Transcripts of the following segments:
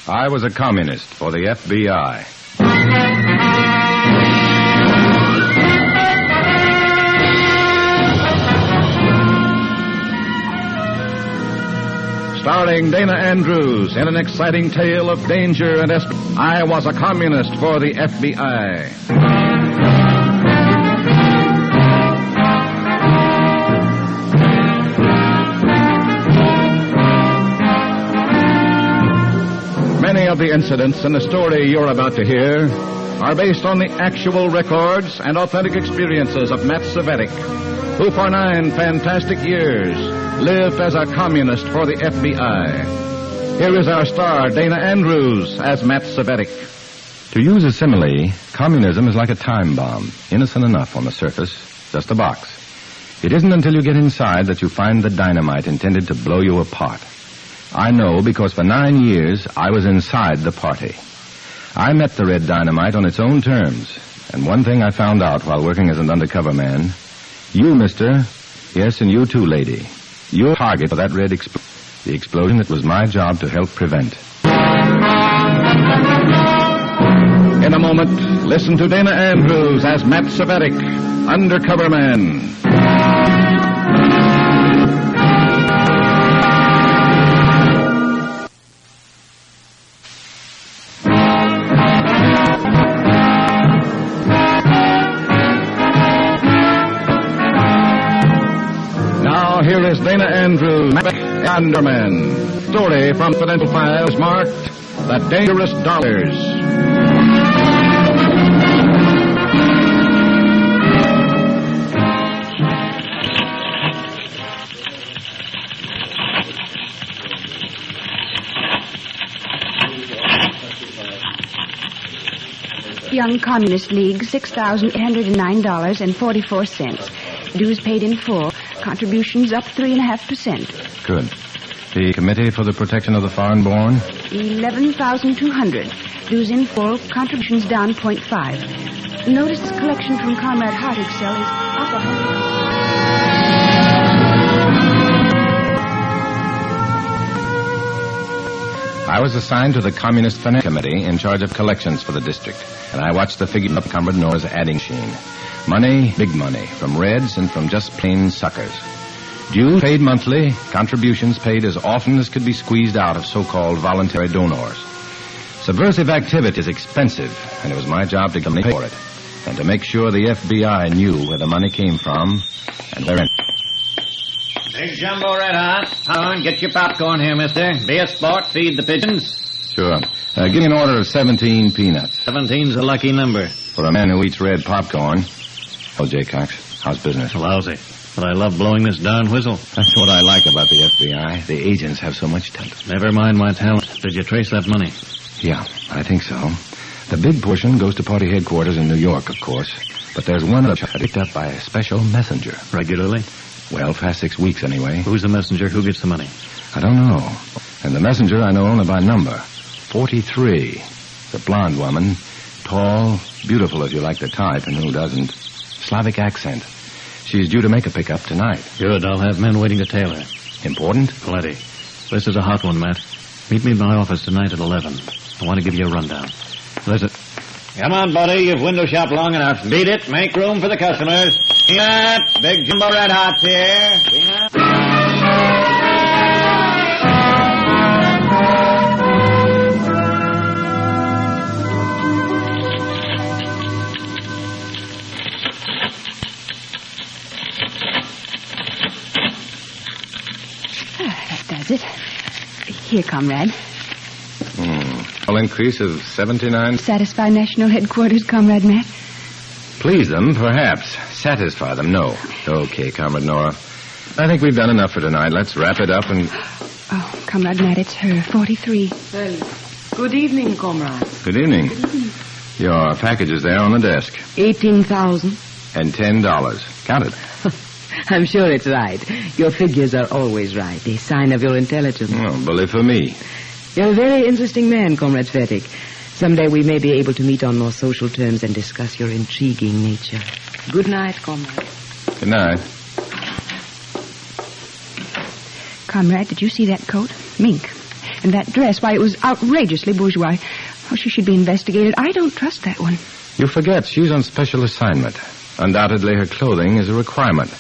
I was a communist for the FBI. Starring Dana Andrews in an exciting tale of danger and I was a communist for the FBI. Many of the incidents in the story you're about to hear are based on the actual records and authentic experiences of Matt Cvetic, who for 9 fantastic years lived as a communist for the FBI. Here is our star, Dana Andrews, as Matt Cvetic. To use a simile, communism is like a time bomb, innocent enough on the surface, just a box. It isn't until you get inside that you find the dynamite intended to blow you apart. I know because for 9 years I was inside the party. I met the red dynamite on its own terms, and one thing I found out while working as an undercover man, you, mister, yes, and you too, lady, you're target for that red the explosion that was my job to help prevent. In a moment, listen to Dana Andrews as Matt Cvetic, undercover man. Here is Dana Andrews, Underman. Story from Confidential Files marked The Dangerous Dollars. Young Communist League, $6,809.44. Dues paid in full. Contributions up 3.5%. Good. The Committee for the Protection of the Foreign-Born? 11,200. Dues in full. Contributions down 0.5. Notice collection from Comrade Hartig's cell is up 100. I was assigned to the Communist Finance Committee in charge of collections for the district, and I watched the figure of Comrade Noah's adding machine. Money, big money, from Reds and from just plain suckers. Dues paid monthly, contributions paid as often as could be squeezed out of so-called voluntary donors. Subversive activity is expensive, and it was my job to pay for it, and to make sure the FBI knew where the money came from and where it. Big jumbo red hot. Come on, get your popcorn here, mister. Be a sport, feed the pigeons. Sure. Give me an order of 17 peanuts. 17's a lucky number. For a man who eats red popcorn. Oh, J. Cox, how's business? Lousy. But I love blowing this darn whistle. That's what I like about the FBI. The agents have so much talent. Never mind my talent. Did you trace that money? Yeah, I think so. The big portion goes to party headquarters in New York, of course. But there's one that's picked up by a special messenger. Regularly? Well, past 6 weeks anyway. Who's the messenger? Who gets the money? I don't know. And the messenger I know only by number. 43. The blonde woman. Tall, beautiful if you like the type, and who doesn't. Slavic accent. She's due to make a pickup tonight. Good. I'll have men waiting to tail her. Important? Plenty. This is a hot one, Matt. Meet me in my office tonight at 11. I want to give you a rundown. Listen. Come on, buddy. You've window shopped long enough. Beat it. Make room for the customers. Peanut. Big jumbo red hots here. Peanut. It. Here, comrade. An increase of 79. Satisfy National Headquarters, Comrade Matt? Please them, perhaps. Satisfy them, no. Okay, Comrade Nora. I think we've done enough for tonight. Let's wrap it up and... Oh, Comrade Matt, it's her, 43. Well, good evening, comrade. Good evening. Your package is there on the desk. 18,000. And $10. Count it. I'm sure it's right. Your figures are always right, a sign of your intelligence. Oh, bully for me. You're a very interesting man, Comrade Cvetic. Someday we may be able to meet on more social terms and discuss your intriguing nature. Good night, comrade. Good night. Comrade, did you see that coat? Mink. And that dress, why, it was outrageously bourgeois. Oh, she should be investigated. I don't trust that one. You forget she's on special assignment. Undoubtedly, her clothing is a requirement.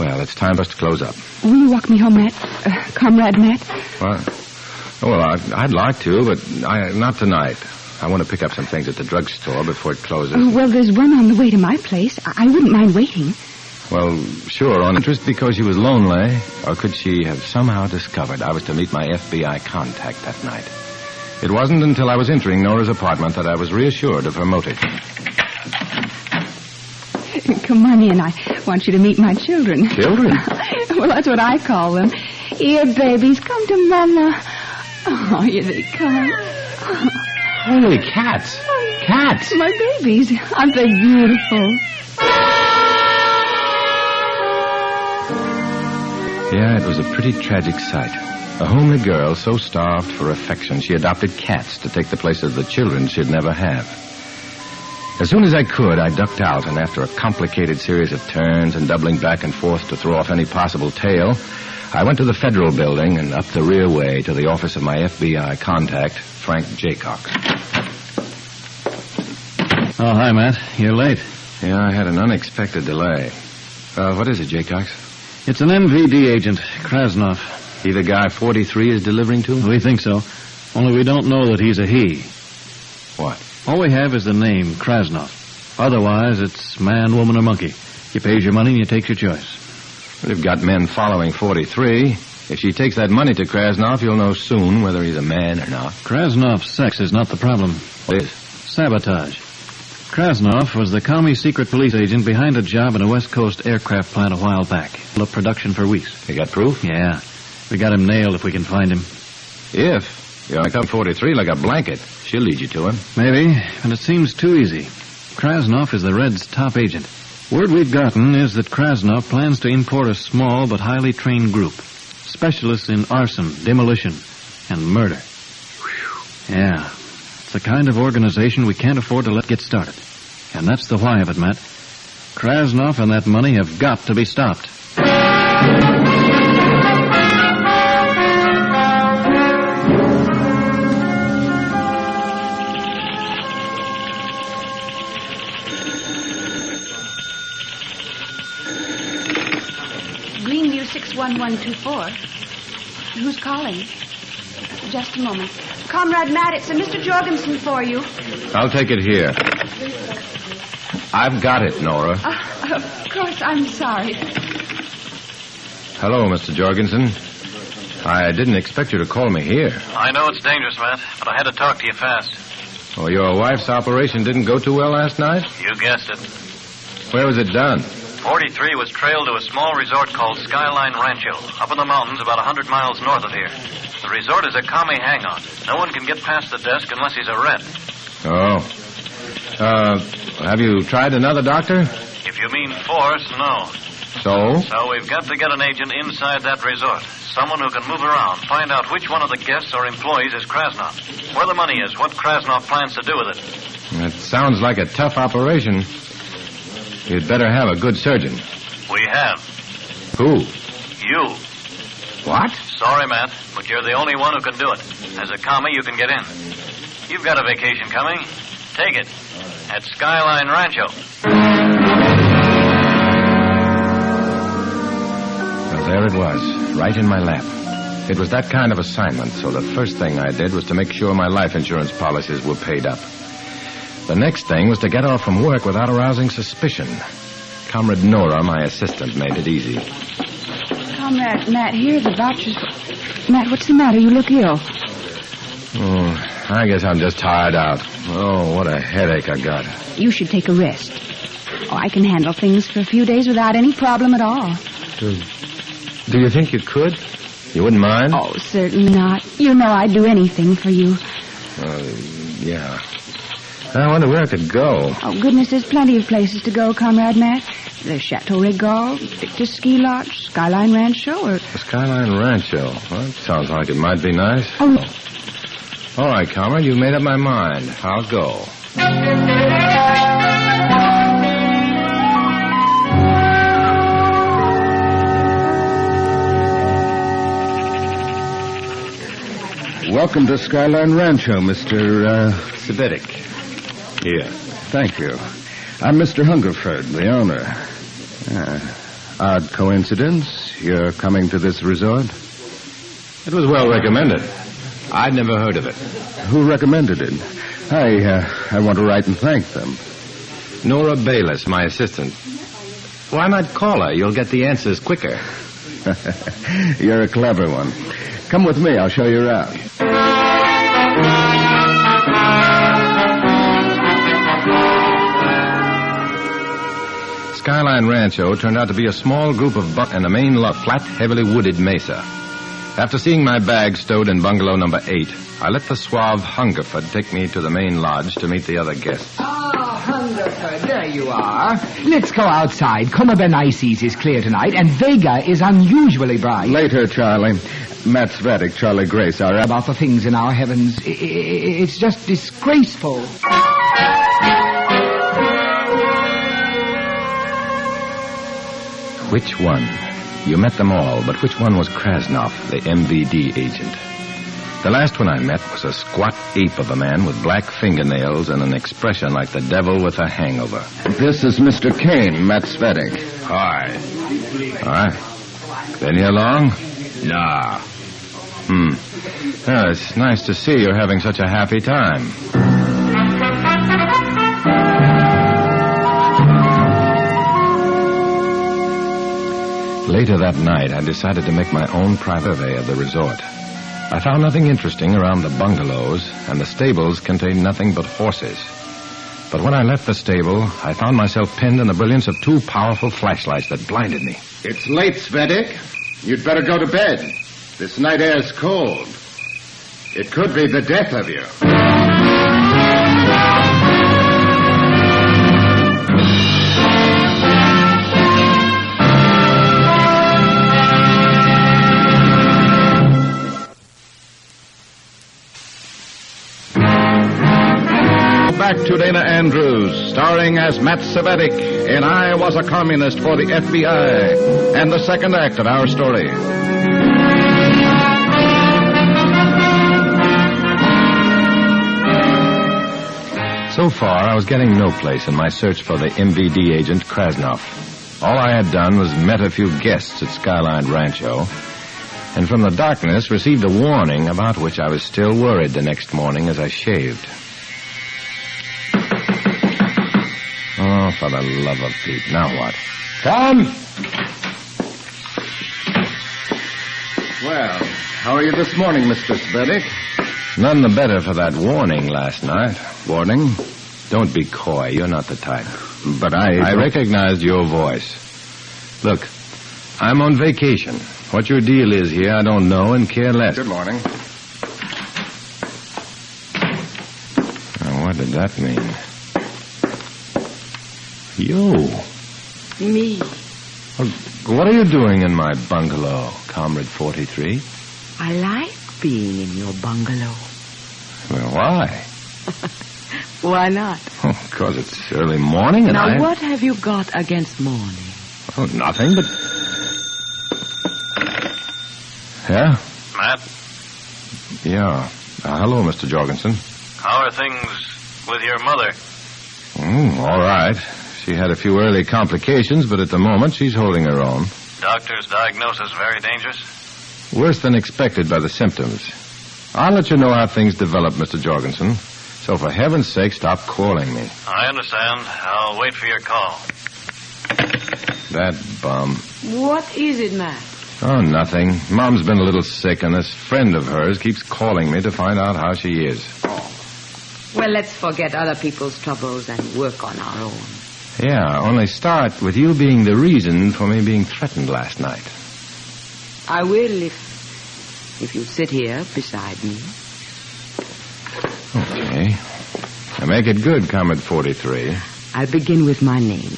Well, it's time for us to close up. Will you walk me home, Matt? Comrade Matt? Well, I'd like to, but not tonight. I want to pick up some things at the drugstore before it closes. Oh, well, there's one on the way to my place. I wouldn't mind waiting. Well, sure, on interest because she was lonely, or could she have somehow discovered I was to meet my FBI contact that night? It wasn't until I was entering Nora's apartment that I was reassured of her motive. Come on in. I want you to meet my children. Children? Well, that's what I call them. Here, babies, come to Mama. Oh, here they come. Holy cats. Cats. My babies. Aren't they beautiful? Yeah, it was a pretty tragic sight. A homely girl so starved for affection she adopted cats to take the place of the children she'd never have. As soon as I could, I ducked out, and after a complicated series of turns and doubling back and forth to throw off any possible tail, I went to the Federal Building and up the rear way to the office of my FBI contact, Frank Jaycox. Oh, hi, Matt. You're late. Yeah, I had an unexpected delay. What is it, Jaycox? It's an MVD agent, Krasnov. He the guy 43 is delivering to? We think so. Only we don't know that he's a he. What? All we have is the name, Krasnov. Otherwise, it's man, woman, or monkey. You pays your money and you take your choice. We've got men following 43. If she takes that money to Krasnov, you'll know soon whether he's a man or not. Krasnov's sex is not the problem. What is? Sabotage. Krasnov was the commie secret police agent behind a job in a West Coast aircraft plant a while back. Up production for weeks. You got proof? Yeah. We got him nailed if we can find him. If? You're like up 43 like a blanket. She'll lead you to him. Maybe, but it seems too easy. Krasnov is the Red's top agent. Word we've gotten is that Krasnov plans to import a small but highly trained group. Specialists in arson, demolition, and murder. Whew. Yeah. It's the kind of organization we can't afford to let get started. And that's the why of it, Matt. Krasnov and that money have got to be stopped. Greenview 61124. Who's calling? Just a moment. Comrade Matt, it's a Mr. Jorgensen for you. I'll take it here. I've got it, Nora. Of course, I'm sorry. Hello, Mr. Jorgensen. I didn't expect you to call me here. I know it's dangerous, Matt, but I had to talk to you fast. Oh, your wife's operation didn't go too well last night? You guessed it. Where was it done? 43 was trailed to a small resort called Skyline Rancho, up in the mountains about 100 miles north of here. The resort is a commie hang-on. No one can get past the desk unless he's a Red. Oh. Have you tried another doctor? If you mean force, no. So? So we've got to get an agent inside that resort. Someone who can move around, find out which one of the guests or employees is Krasnov. Where the money is, what Krasnov plans to do with it. That sounds like a tough operation. You'd better have a good surgeon. We have. Who? You. What? Sorry, Matt, but you're the only one who can do it. As a commie, you can get in. You've got a vacation coming. Take it. At Skyline Rancho. Well, there it was, right in my lap. It was that kind of assignment, so the first thing I did was to make sure my life insurance policies were paid up. The next thing was to get off from work without arousing suspicion. Comrade Nora, my assistant, made it easy. Comrade Matt, here the doctor's... Matt, what's the matter? You look ill. Oh, I guess I'm just tired out. Oh, what a headache I got. You should take a rest. Oh, I can handle things for a few days without any problem at all. Do you think you could? You wouldn't mind? Oh, certainly not. You know I'd do anything for you. Yeah. I wonder where I could go. Oh, goodness, there's plenty of places to go, Comrade Matt. There's Chateau Regal, Victor's Ski Lodge, Skyline Rancho, or... The Skyline Rancho. Well, that sounds like it might be nice. Oh. All right, comrade, you've made up my mind. I'll go. Welcome to Skyline Rancho, Mr. Cvetic. Here. Thank you. I'm Mr. Hungerford, the owner. Odd coincidence. You're coming to this resort? It was well recommended. I'd never heard of it. Who recommended it? I want to write and thank them. Nora Bayless, my assistant. Why not call her? You'll get the answers quicker. You're a clever one. Come with me. I'll show you around. Skyline Rancho turned out to be a small group of and a main flat, heavily wooded mesa. After seeing my bag stowed in bungalow number 8, I let the suave Hungerford take me to the main lodge to meet the other guests. Ah, Hungerford, there you are. Let's go outside. Coma Benices is clear tonight, and Vega is unusually bright. Later, Charlie. Matt Cvetic, Charlie Grace are about the things in our heavens. It's just disgraceful. Which one? You met them all, but which one was Krasnov, the MVD agent? The last one I met was a squat ape of a man with black fingernails and an expression like the devil with a hangover. This is Mr. Kane, Matt Cvetic. Hi. Hi. Been here long? Nah. Well, it's nice to see you're having such a happy time. Later that night, I decided to make my own private survey of the resort. I found nothing interesting around the bungalows, and the stables contained nothing but horses. But when I left the stable, I found myself pinned in the brilliance of 2 powerful flashlights that blinded me. It's late, Cvetic. You'd better go to bed. This night air's cold. It could be the death of you. Back to Dana Andrews, starring as Matt Cvetic in I Was a Communist for the FBI, and the second act of our story. So far, I was getting no place in my search for the MVD agent Krasnov. All I had done was met a few guests at Skyline Rancho, and from the darkness received a warning about which I was still worried the next morning as I shaved. Oh, for the love of Pete. Now what? Come! Well, how are you this morning, Mr. Cvetic? None the better for that warning last night. Warning? Don't be coy. You're not the type. But I recognized your voice. Look, I'm on vacation. What your deal is here, I don't know and care less. Good morning. Now, what did that mean? You. Me. Well, what are you doing in my bungalow, Comrade 43? I like being in your bungalow. Well, why? Why not? Because it's early morning and Now, what have you got against morning? Oh, nothing, but... Yeah? Matt? Yeah. Hello, Mr. Jorgensen. How are things with your mother? All right. She had a few early complications, but at the moment she's holding her own. Doctor's diagnosis very dangerous? Worse than expected by the symptoms. I'll let you know how things develop, Mr. Jorgensen. So for heaven's sake, stop calling me. I understand. I'll wait for your call. That bum. What is it, Matt? Oh, nothing. Mom's been a little sick, and this friend of hers keeps calling me to find out how she is. Well, let's forget other people's troubles and work on our own. Yeah, only start with you being the reason for me being threatened last night. I will if you sit here beside me. Okay. Now make it good, Comrade 43. I'll begin with my name.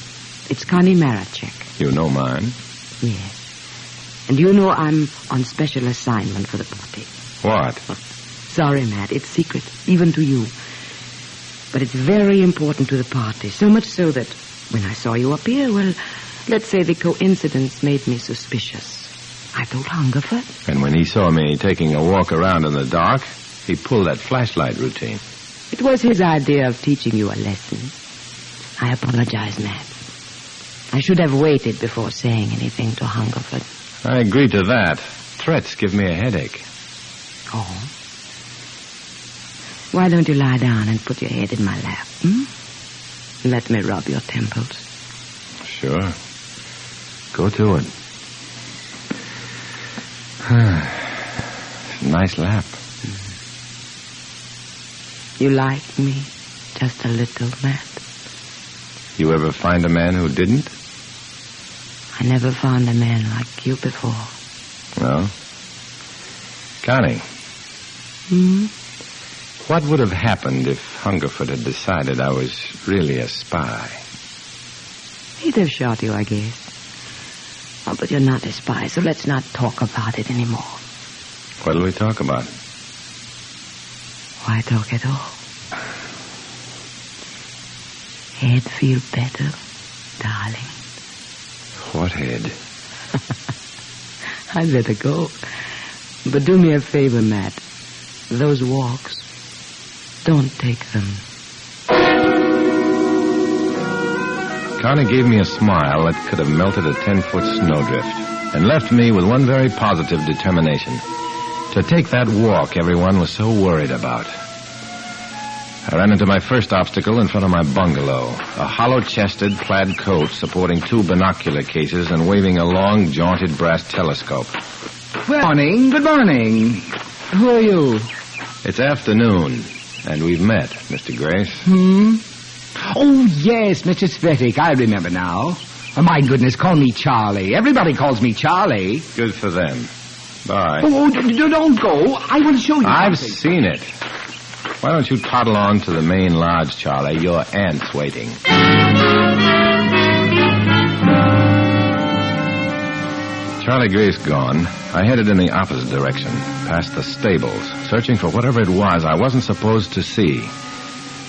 It's Connie Marachek. You know mine. Yes. And you know I'm on special assignment for the party. What? Sorry, Matt, it's secret, even to you. But it's very important to the party, so much so that when I saw you up here, well, let's say the coincidence made me suspicious. I told Hungerford. And when he saw me taking a walk around in the dark, he pulled that flashlight routine. It was his idea of teaching you a lesson. I apologize, Matt. I should have waited before saying anything to Hungerford. I agree to that. Threats give me a headache. Oh? Why don't you lie down and put your head in my lap, Let me rub your temples. Sure. Go to it. It's a nice lap. You like me just a little, Matt? You ever find a man who didn't? I never found a man like you before. No? Connie. What would have happened if Hungerford had decided I was really a spy? He'd have shot you, I guess. Oh, but you're not a spy, so let's not talk about it anymore. What'll we talk about? Why talk at all? Head feel better, darling? What head? I'd better go. But do me a favor, Matt. Those walks, don't take them. Connie gave me a smile that could have melted a 10-foot snowdrift and left me with one very positive determination. To take that walk everyone was so worried about. I ran into my first obstacle in front of my bungalow, a hollow-chested plaid coat supporting 2 binocular cases and waving a long, jaunted brass telescope. Good morning, good morning. Who are you? It's afternoon, and we've met, Mr. Grace. Oh, yes, Mr. Cvetic. I remember now. Oh, my goodness, call me Charlie. Everybody calls me Charlie. Good for them. Bye. Oh, don't go. I will show you I've something. seen it. Why don't you toddle on to the main lodge, Charlie? Your aunt's waiting. Charlie Grace gone, I headed in the opposite direction, past the stables, searching for whatever it was I wasn't supposed to see.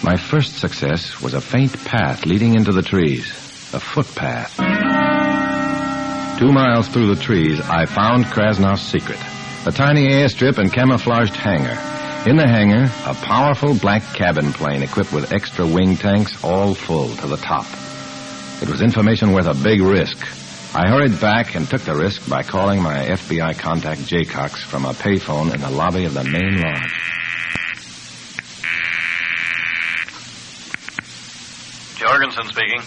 My first success was a faint path leading into the trees, a footpath. 2 miles through the trees, I found Krasnoff's secret, a tiny airstrip and camouflaged hangar. In the hangar, a powerful black cabin plane equipped with extra wing tanks, all full to the top. It was information worth a big risk. I hurried back and took the risk by calling my FBI contact, J. Cox, from a payphone in the lobby of the main lodge. Jorgensen speaking.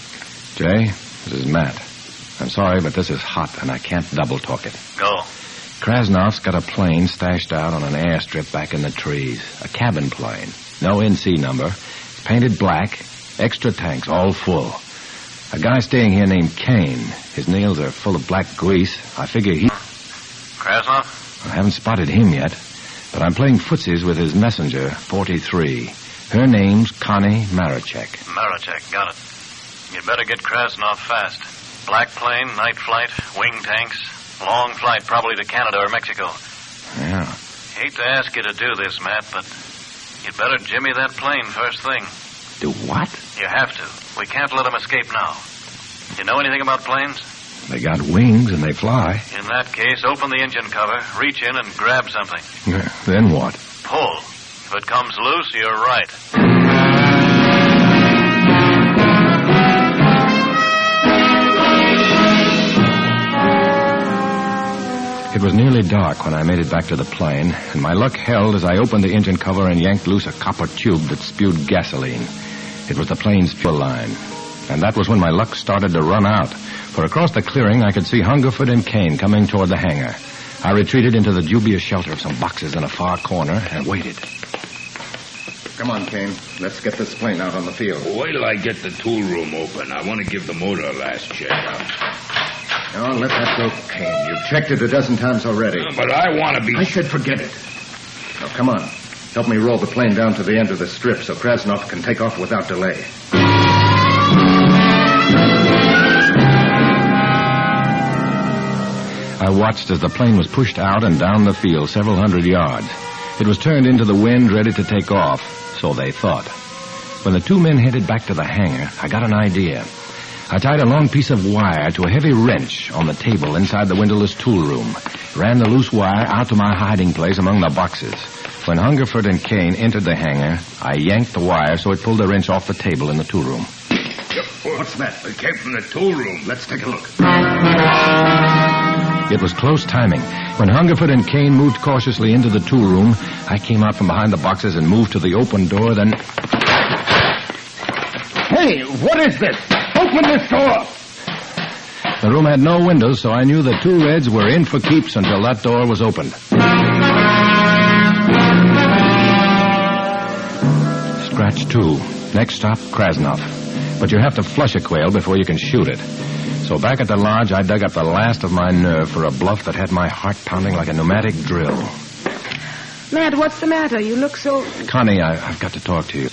Jay, this is Matt. I'm sorry, but this is hot, and I can't double-talk it. Go. Krasnoff's got a plane stashed out on an airstrip back in the trees. A cabin plane. No NC number. Painted black. Extra tanks, all full. A guy staying here named Kane. His nails are full of black grease. I figure he... Krasnoff? I haven't spotted him yet, but I'm playing footsies with his messenger, 43. Her name's Connie Marachek. Marachek, got it. You'd better get Krasnoff fast. Black plane, night flight, wing tanks. Long flight, probably to Canada or Mexico. Yeah. Hate to ask you to do this, Matt, but you'd better jimmy that plane first thing. Do what? You have to. We can't let them escape now. You know anything about planes? They got wings and they fly. In that case, open the engine cover, reach in and grab something. Yeah, then what? Pull. If it comes loose, you're right. It was nearly dark when I made it back to the plane, and my luck held as I opened the engine cover and yanked loose a copper tube that spewed gasoline. It was the plane's fuel line. And that was when my luck started to run out, for across the clearing I could see Hungerford and Kane coming toward the hangar. I retreated into the dubious shelter of some boxes in a far corner and waited. Come on, Kane. Let's get this plane out on the field. Wait till I get the tool room open. I want to give the motor a last check out. Oh, let that go, Kane. You've checked it a dozen times already. But I want to be... I said forget it. Now, come on. Help me roll the plane down to the end of the strip so Krasnoff can take off without delay. I watched as the plane was pushed out and down the field several hundred yards. It was turned into the wind, ready to take off, so they thought. When the 2 men headed back to the hangar, I got an idea. I tied a long piece of wire to a heavy wrench on the table inside the windowless tool room. ran the loose wire out to my hiding place among the boxes. When Hungerford and Kane entered the hangar, I yanked the wire so it pulled the wrench off the table in the tool room. What's that? It came from the tool room. Let's take a look. It was close timing. When Hungerford and Kane moved cautiously into the tool room, I came out from behind the boxes and moved to the open door, then... Hey, what is this? Open this door! The room had no windows, so I knew the two reds were in for keeps until that door was opened. Scratch 2. Next stop, Krasnov. But you have to flush a quail before you can shoot it. So back at the lodge, I dug up the last of my nerve for a bluff that had my heart pounding like a pneumatic drill. Matt, what's the matter? You look so... Connie, I've got to talk to you.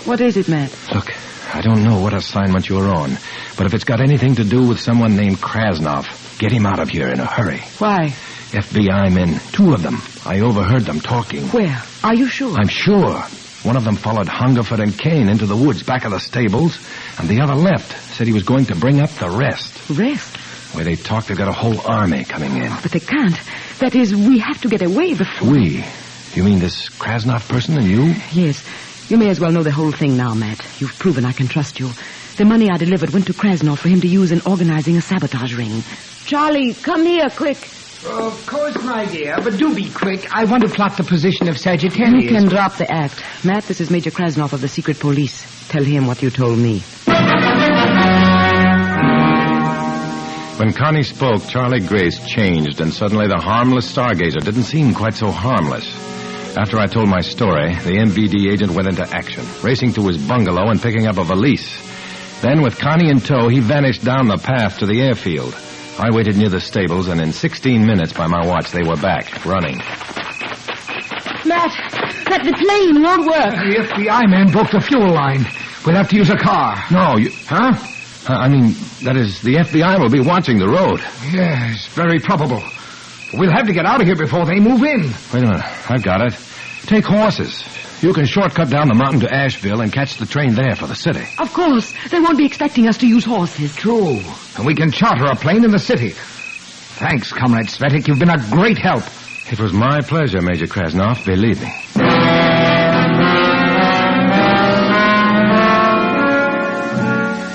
What is it, Matt? Look, I don't know what assignment you're on, but if it's got anything to do with someone named Krasnov, get him out of here in a hurry. Why? FBI men, 2 of them. I overheard them talking. Where? Are you sure? I'm sure. One of them followed Hungerford and Kane into the woods back of the stables, and the other left. Said he was going to bring up the rest. Rest? Where they talk, they've got a whole army coming in. But they can't. That is, we have to get away before... We? You mean this Krasnov person and you? Yes. You may as well know the whole thing now, Matt. You've proven I can trust you. The money I delivered went to Krasnov for him to use in organizing a sabotage ring. Charlie, come here, quick. Of course, my dear, but do be quick. I want to plot the position of Sagittarius. You can drop the act. Matt, this is Major Krasnov of the secret police. Tell him what you told me. When Connie spoke, Charlie Grace changed, and suddenly the harmless stargazer didn't seem quite so harmless. After I told my story, the MVD agent went into action, racing to his bungalow and picking up a valise. Then, with Connie in tow, he vanished down the path to the airfield. I waited near the stables, and in 16 minutes by my watch, they were back, running. Matt, the plane won't work. The FBI man broke the fuel line. We'll have to use a car. No, you... Huh? I mean, that is, the FBI will be watching the road. Yes, very probable. We'll have to get out of here before they move in. Wait a minute. I've got it. Take horses. You can shortcut down the mountain to Asheville and catch the train there for the city. Of course. They won't be expecting us to use horses. True. And we can charter a plane in the city. Thanks, Comrade Cvetic. You've been a great help. It was my pleasure, Major Krasnov. Believe me.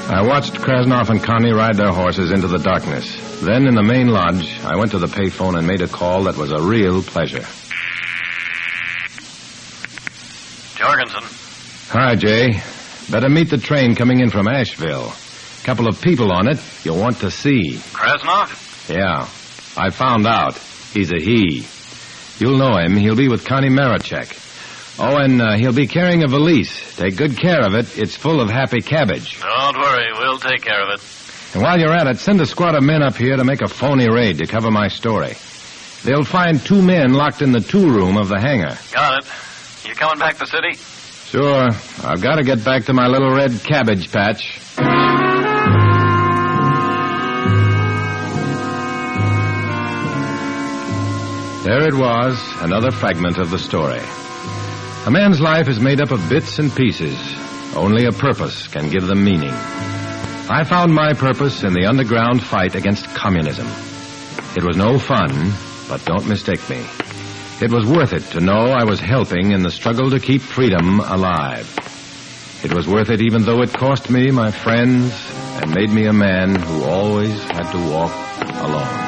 I watched Krasnov and Connie ride their horses into the darkness. Then, in the main lodge, I went to the payphone and made a call that was a real pleasure. Jorgensen. Hi, Jay. Better meet the train coming in from Asheville. Couple of people on it you'll want to see. Krasnov? Yeah. I found out. He's a he. You'll know him. He'll be with Connie Marichek. Oh, and he'll be carrying a valise. Take good care of it. It's full of happy cabbage. Don't worry. We'll take care of it. And while you're at it, send a squad of men up here to make a phony raid to cover my story. They'll find 2 men locked in the tool room of the hangar. Got it. You coming back to the city? Sure. I've got to get back to my little red cabbage patch. There it was, another fragment of the story. A man's life is made up of bits and pieces. Only a purpose can give them meaning. I found my purpose in the underground fight against communism. It was no fun, but don't mistake me. It was worth it to know I was helping in the struggle to keep freedom alive. It was worth it even though it cost me my friends and made me a man who always had to walk alone.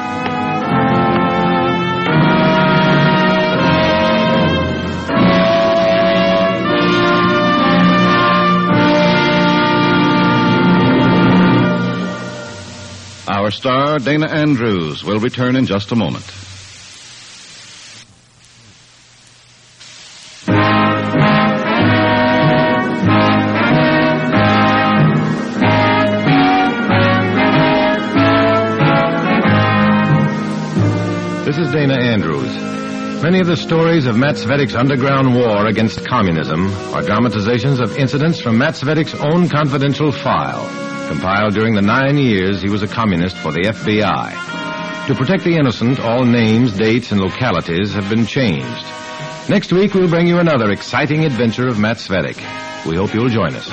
Our star, Dana Andrews, will return in just a moment. This is Dana Andrews. Many of the stories of Matt Cvetic's underground war against communism are dramatizations of incidents from Matt Cvetic's own confidential file, compiled during the 9 years he was a communist for the FBI. To protect the innocent, all names, dates, and localities have been changed. Next week, we'll bring you another exciting adventure of Matt Cvetic. We hope you'll join us.